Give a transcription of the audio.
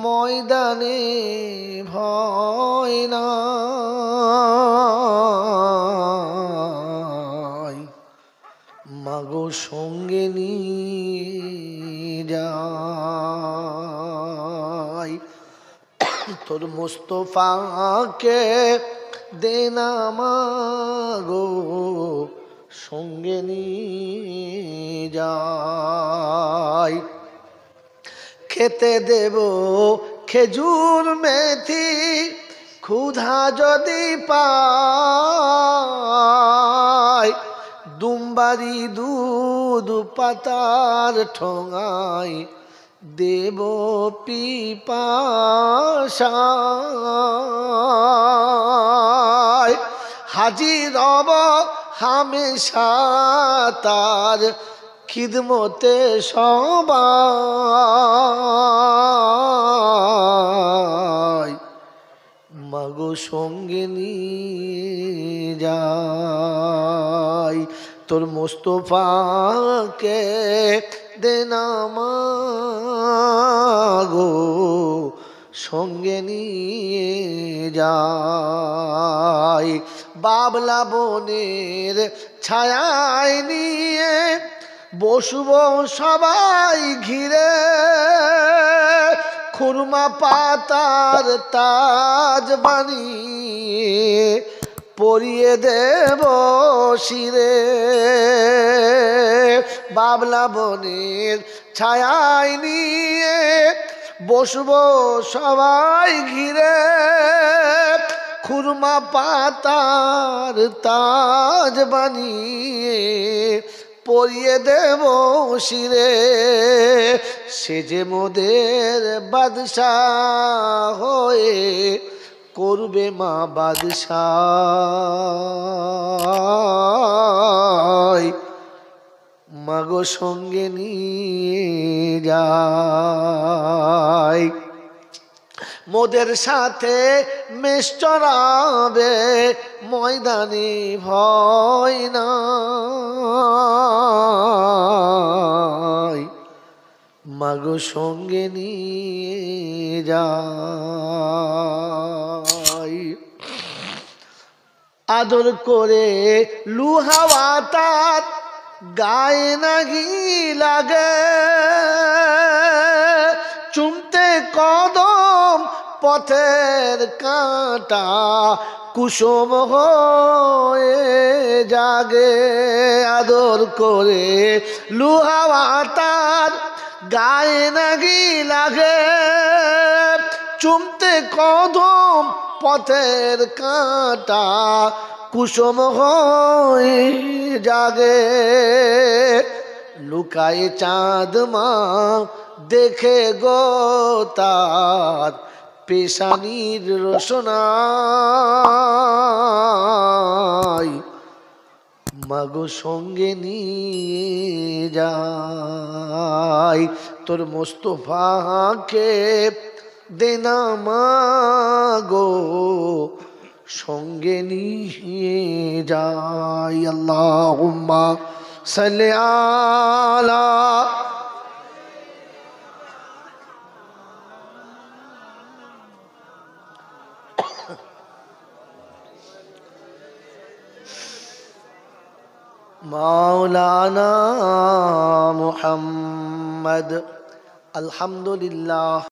ময়দানে ভয় নাই, মাগো সঙ্গে নিয়ে যাই। তোর মুস্তফাকে দেনা মাগো সঙ্গে নিয়ে যাই। খেতে দেব খেজুর মেথি ক্ষুধা যদি পায়, দুমবারি দুধ পাতার ঠোঙায় দেব পিপাসায়। হাজির রব হামেশা তার খিদমতে সবাই, মাগো সঙ্গে নিয়ে যাই। তোর মুস্তফাকে দেনা মাগো সঙ্গে নিয়ে যাই। বাবলা বনের ছায়ায় নিয়ে বসব সবাই ঘিরে, খুরমা পাতার তাজ বানিয়ে পরিয়ে দেব শিরে। বাবলা বনের ছায়ায় নিয়ে বসব সবাই ঘিরে, খুরমা পাতার তাজ বানিয়ে পরিয়ে দেব শিরে। সে যে মোদের বাদশাহ হয়ে করবে মা বাদশাহ, মাগো সঙ্গে নিয়ে যাই। মোদের সাথে মেষ চড়াবে ময়দানে ভয় নাই, মাগো সঙ্গে নিয়ে যাই। আদর করে লুহাওয়া তার গায়ে নাগি লাগে, চুমতে কদম পথের কাঁটা কুসুম হয়ে জাগে। আদর করে লুহাওয়া তার গায়ে নাগি লাগে, চুমতে কদম পথের কাঁটা কুসুম হয়ে জাগে। লুকায় চাঁদ মা দেখে গো তার পেশানির রোশনাই, মাগো সঙ্গে নিয়ে যাই। তোর মুস্তফাকে দেনা মাগো সঙ্গে নিয়ে যাই। আল্লাহুম্মা সাল্লি আলা মাওলানা মুহাম্মদ। আলহামদুলিল্লাহ।